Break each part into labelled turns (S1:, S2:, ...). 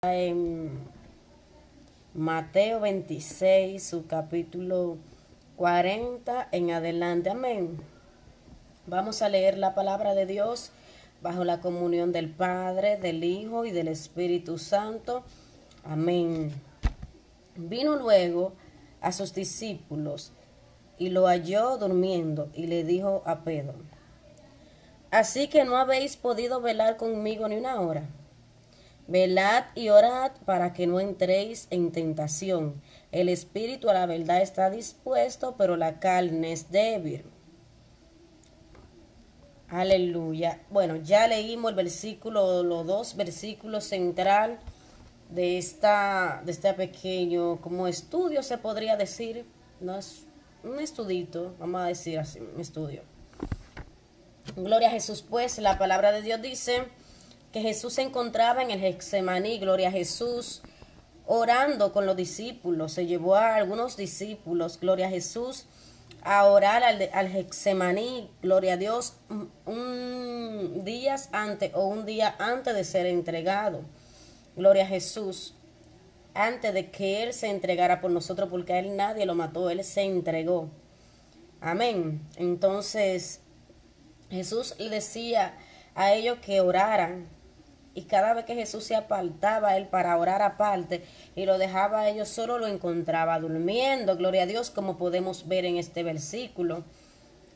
S1: En Mateo 26, su capítulo 40 en adelante. Amén. Vamos a leer la palabra de Dios bajo la comunión del Padre, del Hijo y del Espíritu Santo. Amén. Vino luego a sus discípulos y lo halló durmiendo y le dijo a Pedro: ¿Así que no habéis podido velar conmigo ni una hora? Velad y orad para que no entréis en tentación. El espíritu a la verdad está dispuesto, pero la carne es débil. Aleluya. Bueno, ya leímos el versículo, los dos versículos central de este pequeño como estudio, se podría decir. No es un estudito, vamos a decir así, un estudio. Gloria a Jesús, pues la palabra de Dios dice que Jesús se encontraba en el Getsemaní, gloria a Jesús, orando con los discípulos. Se llevó a algunos discípulos, gloria a Jesús, a orar al Getsemaní, gloria a Dios, un día antes de ser entregado. Gloria a Jesús, antes de que Él se entregara por nosotros, porque a Él nadie lo mató, Él se entregó. Amén. Entonces Jesús le decía a ellos que oraran, y cada vez que Jesús se apartaba él para orar aparte y lo dejaba a ellos solo, lo encontraba durmiendo. Gloria a Dios, como podemos ver en este versículo,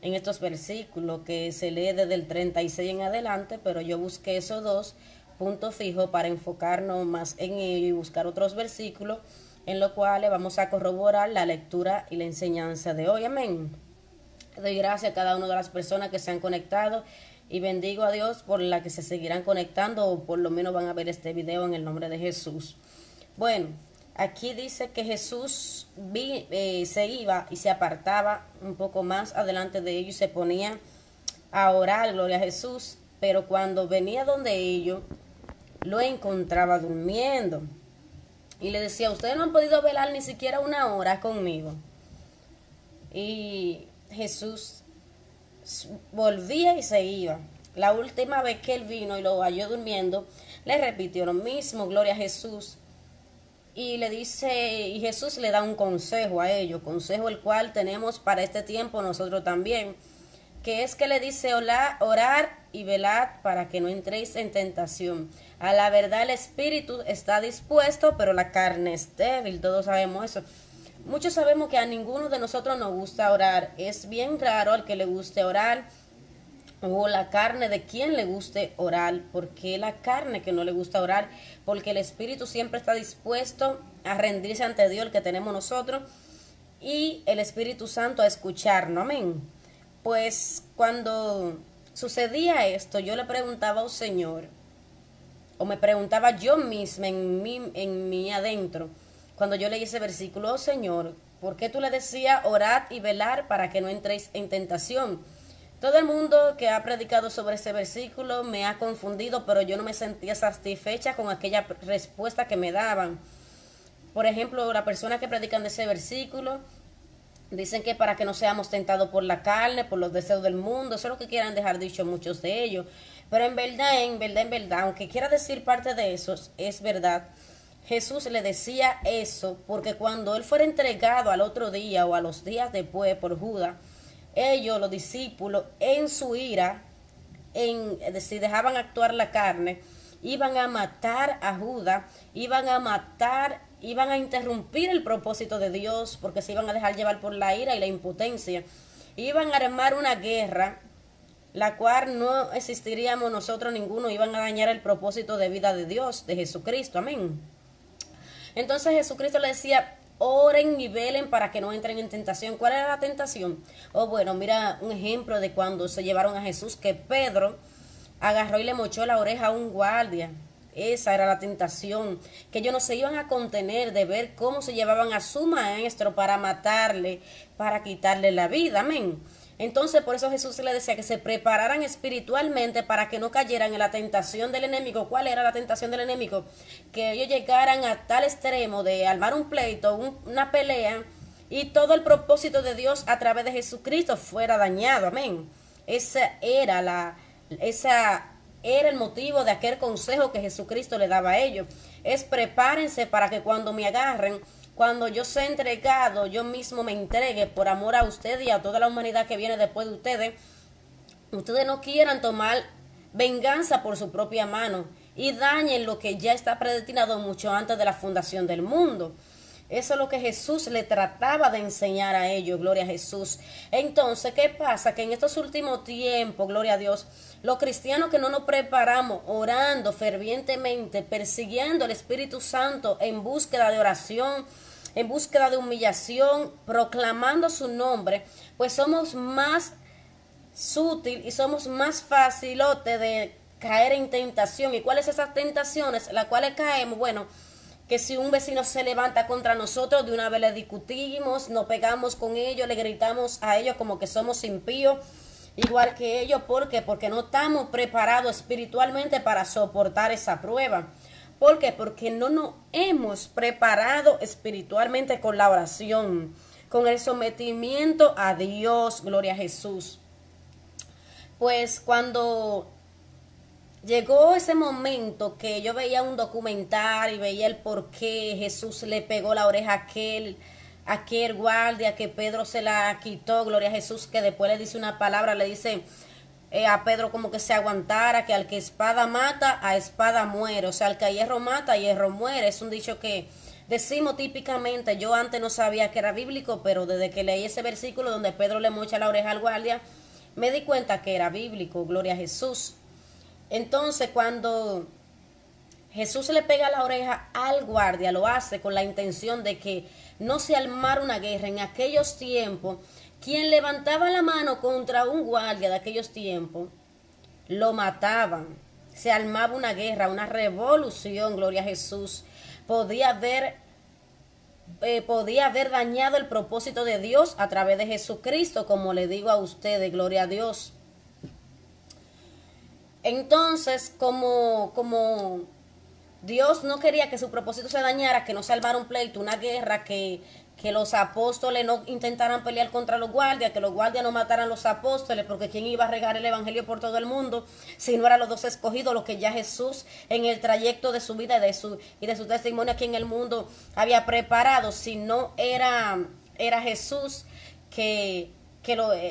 S1: en estos versículos que se lee desde el 36 en adelante, pero yo busqué esos dos puntos fijos para enfocarnos más en ello y buscar otros versículos en los cuales vamos a corroborar la lectura y la enseñanza de hoy. Amén. Doy gracias a cada una de las personas que se han conectado y bendigo a Dios por la que se seguirán conectando, o por lo menos van a ver este video, en el nombre de Jesús. Bueno, aquí dice que Jesús se iba y se apartaba un poco más adelante de ellos y se ponía a orar, gloria a Jesús. Pero cuando venía donde ellos, lo encontraba durmiendo. Y le decía: ustedes no han podido velar ni siquiera una hora conmigo. Y Jesús volvía y se iba. La última vez que él vino y lo halló durmiendo, le repitió lo mismo, gloria a Jesús. Y le dice, y Jesús le da un consejo a ellos, consejo el cual tenemos para este tiempo nosotros también, que es que le dice: orar y velad para que no entréis en tentación. A la verdad el espíritu está dispuesto, pero la carne es débil. Todos sabemos eso. Muchos sabemos que a ninguno de nosotros nos gusta orar. Es bien raro al que le guste orar, o la carne de quien le guste orar. Porque la carne que no le gusta orar, porque el espíritu siempre está dispuesto a rendirse ante Dios, el que tenemos nosotros, y el Espíritu Santo a escucharnos. Amén. Pues cuando sucedía esto, yo le preguntaba al Señor, o me preguntaba yo misma en mí adentro, cuando yo leí ese versículo: oh Señor, ¿por qué tú le decías orad y velar para que no entréis en tentación? Todo el mundo que ha predicado sobre ese versículo me ha confundido, pero yo no me sentía satisfecha con aquella respuesta que me daban. Por ejemplo, las personas que predican de ese versículo dicen que para que no seamos tentados por la carne, por los deseos del mundo. Eso es lo que quieran dejar dicho muchos de ellos. Pero en verdad, aunque quiera decir parte de eso, es verdad. Jesús le decía eso porque cuando él fuera entregado al otro día o a los días después por Judas, ellos, los discípulos, en su ira, es decir, dejaban actuar la carne, iban a matar a Judas, iban a interrumpir el propósito de Dios, porque se iban a dejar llevar por la ira y la impotencia. Iban a armar una guerra, la cual no existiríamos nosotros ninguno. Iban a dañar el propósito de vida de Dios, de Jesucristo. Amén. Entonces Jesucristo le decía: oren y velen para que no entren en tentación. ¿Cuál era la tentación? Bueno, mira un ejemplo de cuando se llevaron a Jesús, que Pedro agarró y le mochó la oreja a un guardia. Esa era la tentación, que ellos no se iban a contener de ver cómo se llevaban a su maestro para matarle, para quitarle la vida. Amén. Entonces por eso Jesús le decía que se prepararan espiritualmente para que no cayeran en la tentación del enemigo. ¿Cuál era la tentación del enemigo? Que ellos llegaran a tal extremo de armar un pleito, una pelea, y todo el propósito de Dios a través de Jesucristo fuera dañado. Amén. Esa era el motivo de aquel consejo que Jesucristo le daba a ellos. es prepárense para que cuando me agarren, cuando yo sea entregado, yo mismo me entregue por amor a ustedes y a toda la humanidad que viene después de ustedes no quieran tomar venganza por su propia mano y dañen lo que ya está predestinado mucho antes de la fundación del mundo. Eso es lo que Jesús le trataba de enseñar a ellos, gloria a Jesús. Entonces, ¿qué pasa? Que en estos últimos tiempos, gloria a Dios, los cristianos que no nos preparamos orando fervientemente, persiguiendo el Espíritu Santo en búsqueda de oración, en búsqueda de humillación, proclamando su nombre, pues somos más sutil y somos más facilote de caer en tentación. ¿Y cuáles esas tentaciones? Las cuales caemos, bueno, que si un vecino se levanta contra nosotros, de una vez le discutimos, nos pegamos con ellos, le gritamos a ellos como que somos impíos, igual que ellos. ¿Por qué? Porque no estamos preparados espiritualmente para soportar esa prueba. ¿Por qué? Porque no nos hemos preparado espiritualmente con la oración, con el sometimiento a Dios, gloria a Jesús. Pues cuando llegó ese momento que yo veía un documental y veía el por qué Jesús le pegó la oreja a aquel guardia, que Pedro se la quitó, gloria a Jesús, que después le dice una palabra, le dice a Pedro como que se aguantara, que al que espada mata, a espada muere, o sea, al que a hierro mata, a hierro muere. Es un dicho que decimos típicamente. Yo antes no sabía que era bíblico, pero desde que leí ese versículo donde Pedro le mocha la oreja al guardia, me di cuenta que era bíblico, gloria a Jesús. Entonces, cuando Jesús le pega la oreja al guardia, lo hace con la intención de que no se armara una guerra. En aquellos tiempos, quien levantaba la mano contra un guardia de aquellos tiempos, lo mataban. Se armaba una guerra, una revolución, gloria a Jesús. Podía haber dañado el propósito de Dios a través de Jesucristo, como le digo a ustedes, gloria a Dios. Entonces, como Dios no quería que su propósito se dañara, que no se armara un pleito, una guerra, que los apóstoles no intentaran pelear contra los guardias, que los guardias no mataran a los apóstoles, porque ¿quién iba a regar el evangelio por todo el mundo si no eran los 12 escogidos, los que ya Jesús en el trayecto de su vida y de su testimonio aquí en el mundo había preparado? Si no era Jesús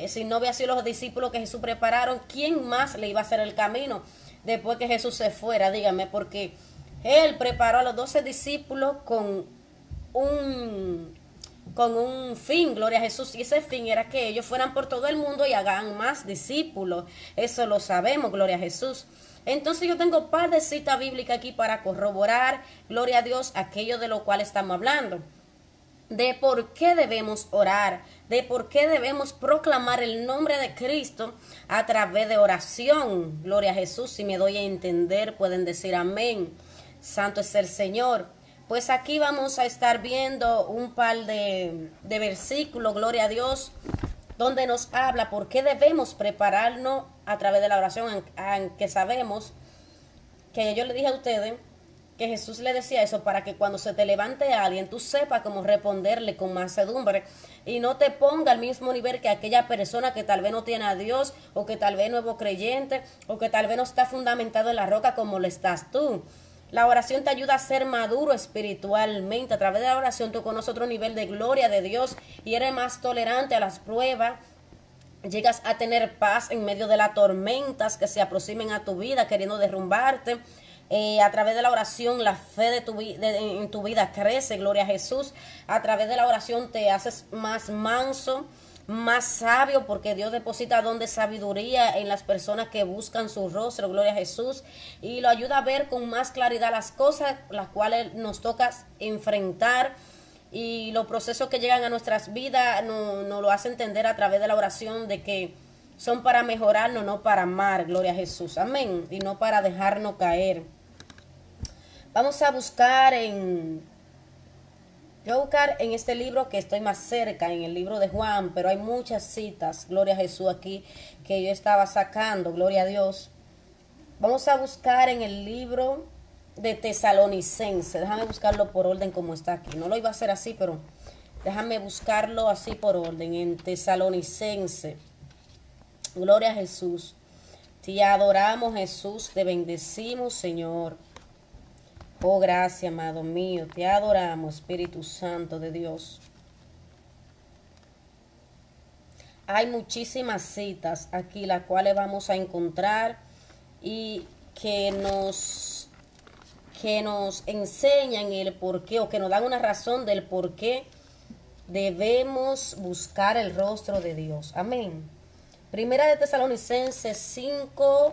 S1: si no había sido los discípulos que Jesús prepararon, ¿quién más le iba a hacer el camino después que Jesús se fuera? Dígame, porque Él preparó a los 12 discípulos con un fin, gloria a Jesús, y ese fin era que ellos fueran por todo el mundo y hagan más discípulos. Eso lo sabemos, gloria a Jesús. Entonces yo tengo un par de citas bíblicas aquí para corroborar, gloria a Dios, aquello de lo cual estamos hablando, de por qué debemos orar, de por qué debemos proclamar el nombre de Cristo a través de oración. Gloria a Jesús. Si me doy a entender, pueden decir amén. Santo es el Señor. Pues aquí vamos a estar viendo un par de versículos, gloria a Dios, donde nos habla por qué debemos prepararnos a través de la oración, aunque sabemos que yo le dije a ustedes que Jesús le decía eso para que cuando se te levante alguien, tú sepas cómo responderle con mansedumbre y no te ponga al mismo nivel que aquella persona que tal vez no tiene a Dios, o que tal vez no es creyente, o que tal vez no está fundamentado en la roca como lo estás tú. La oración te ayuda a ser maduro espiritualmente. A través de la oración tú conoces otro nivel de gloria de Dios y eres más tolerante a las pruebas. Llegas a tener paz en medio de las tormentas que se aproximen a tu vida queriendo derrumbarte. A través de la oración la fe en tu vida crece, gloria a Jesús. A través de la oración te haces más manso, más sabio, porque Dios deposita don de sabiduría en las personas que buscan su rostro, gloria a Jesús, y lo ayuda a ver con más claridad las cosas las cuales nos toca enfrentar, y los procesos que llegan a nuestras vidas nos lo hace entender a través de la oración de que son para mejorarnos, no para amar, gloria a Jesús, amén, y no para dejarnos caer. Vamos a buscar yo voy a buscar en este libro que estoy más cerca, en el libro de Juan, pero hay muchas citas, gloria a Jesús, aquí que yo estaba sacando, gloria a Dios. Vamos a buscar en el libro de Tesalonicense. Déjame buscarlo por orden como está aquí. No lo iba a hacer así, pero déjame buscarlo así por orden. En Tesalonicense. Gloria a Jesús. Te adoramos, Jesús. Te bendecimos, Señor. Oh, gracias, amado mío. Te adoramos, Espíritu Santo de Dios. Hay muchísimas citas aquí, las cuales vamos a encontrar y que nos enseñan el por qué, o que nos dan una razón del por qué debemos buscar el rostro de Dios. Amén. Primera de Tesalonicenses 5,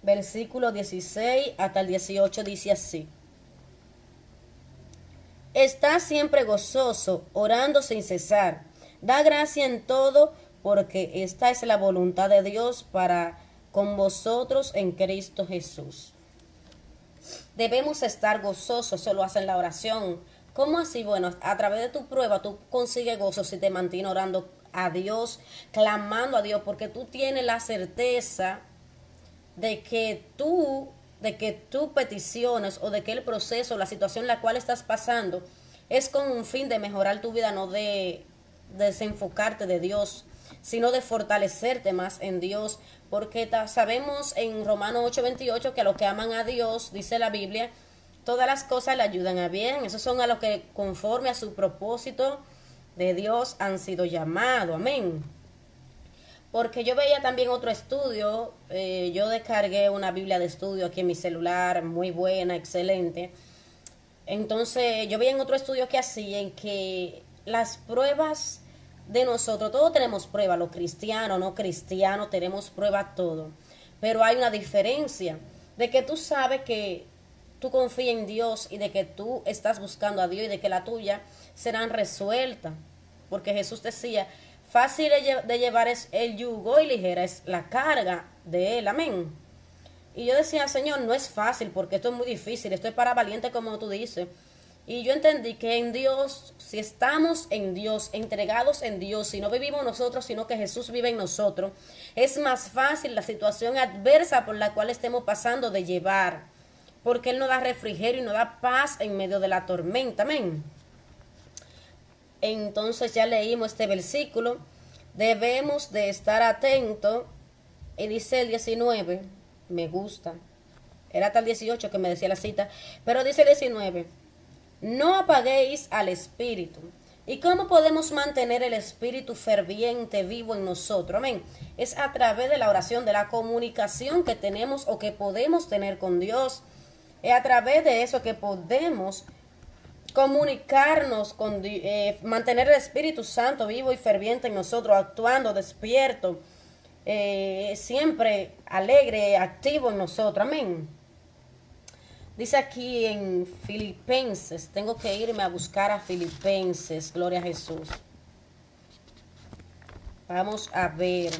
S1: versículo 16 hasta el 18 dice así: Está siempre gozoso, orando sin cesar. Da gracia en todo, porque esta es la voluntad de Dios para con vosotros en Cristo Jesús. Debemos estar gozosos, eso lo hace en la oración. ¿Cómo así? Bueno, a través de tu prueba tú consigues gozo si te mantienes orando a Dios, clamando a Dios, porque tú tienes la certeza de que tus peticiones o de que el proceso, la situación en la cual estás pasando, es con un fin de mejorar tu vida, no de desenfocarte de Dios, sino de fortalecerte más en Dios, porque sabemos en Romanos 8:28 que a los que aman a Dios, dice la Biblia, todas las cosas le ayudan a bien. Esos son a los que conforme a su propósito de Dios han sido llamados. Amén. Porque yo veía también otro estudio, yo descargué una Biblia de estudio aquí en mi celular, muy buena, excelente. Entonces yo veía en otro estudio que hacían que las pruebas de nosotros, todos tenemos pruebas, los cristianos, no cristianos, tenemos pruebas todo. Pero hay una diferencia de que tú sabes que tú confías en Dios y de que tú estás buscando a Dios y de que la tuya serán resueltas. Porque Jesús decía, fácil de llevar es el yugo y ligera es la carga de él. Amén. Y yo decía, Señor, no es fácil porque esto es muy difícil, esto es para valientes como tú dices. Y yo entendí que en Dios, si estamos en Dios, entregados en Dios, si no vivimos nosotros, sino que Jesús vive en nosotros, es más fácil la situación adversa por la cual estemos pasando de llevar. Porque Él nos da refrigerio y nos da paz en medio de la tormenta. Amén. Entonces ya leímos este versículo. Debemos de estar atentos. Y dice el 19, me gusta. Era hasta el 18 que me decía la cita. Pero dice el 19, no apaguéis al Espíritu. ¿Y cómo podemos mantener el Espíritu ferviente vivo en nosotros? Amén. Es a través de la oración, de la comunicación que tenemos o que podemos tener con Dios. Es a través de eso que podemos comunicarnos con mantener el Espíritu Santo vivo y ferviente en nosotros, actuando, despierto, siempre alegre, activo en nosotros. Amén. Dice aquí en Filipenses, tengo que irme a buscar a Filipenses, gloria a Jesús. Vamos a ver.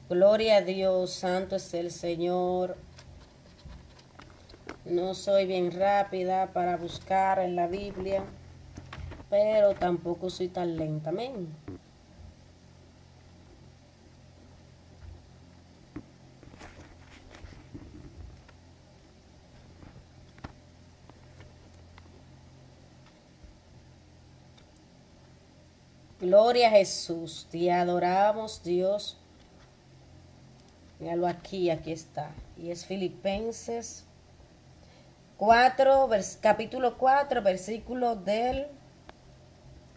S1: Gloria a Dios, santo es el Señor. No soy bien rápida para buscar en la Biblia, pero tampoco soy tan lenta. Amén. Gloria a Jesús. Te adoramos, Dios. Míralo aquí, aquí está. Y es Filipenses 4, capítulo 4, versículo del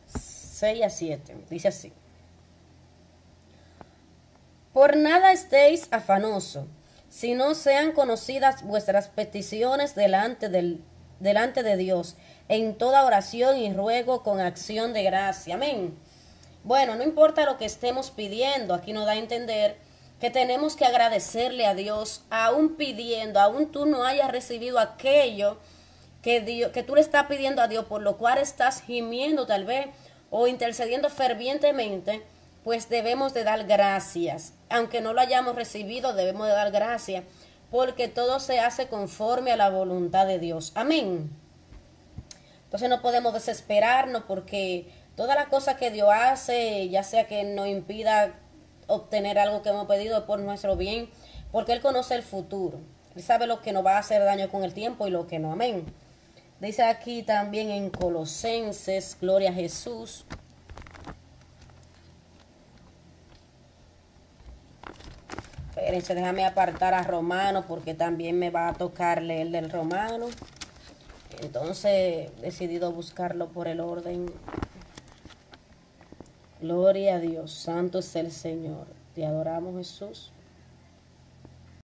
S1: 6 a 7. Dice así. Por nada estéis afanosos, si no sean conocidas vuestras peticiones delante de Dios, en toda oración y ruego con acción de gracia. Amén. Bueno, no importa lo que estemos pidiendo, aquí nos da a entender que tenemos que agradecerle a Dios, aún pidiendo, aún tú no hayas recibido aquello que tú le estás pidiendo a Dios, por lo cual estás gimiendo tal vez o intercediendo fervientemente, pues debemos de dar gracias. Aunque no lo hayamos recibido, debemos de dar gracias, porque todo se hace conforme a la voluntad de Dios. Amén. Entonces no podemos desesperarnos porque todas las cosas que Dios hace, ya sea que nos impida obtener algo que hemos pedido, es por nuestro bien, porque Él conoce el futuro. Él sabe lo que nos va a hacer daño con el tiempo y lo que no. Amén. Dice aquí también en Colosenses, gloria a Jesús. Espérense, déjame apartar a Romano porque también me va a tocar leer del Romano. Entonces he decidido buscarlo por el orden. Gloria a Dios, santo es el Señor. Te adoramos, Jesús.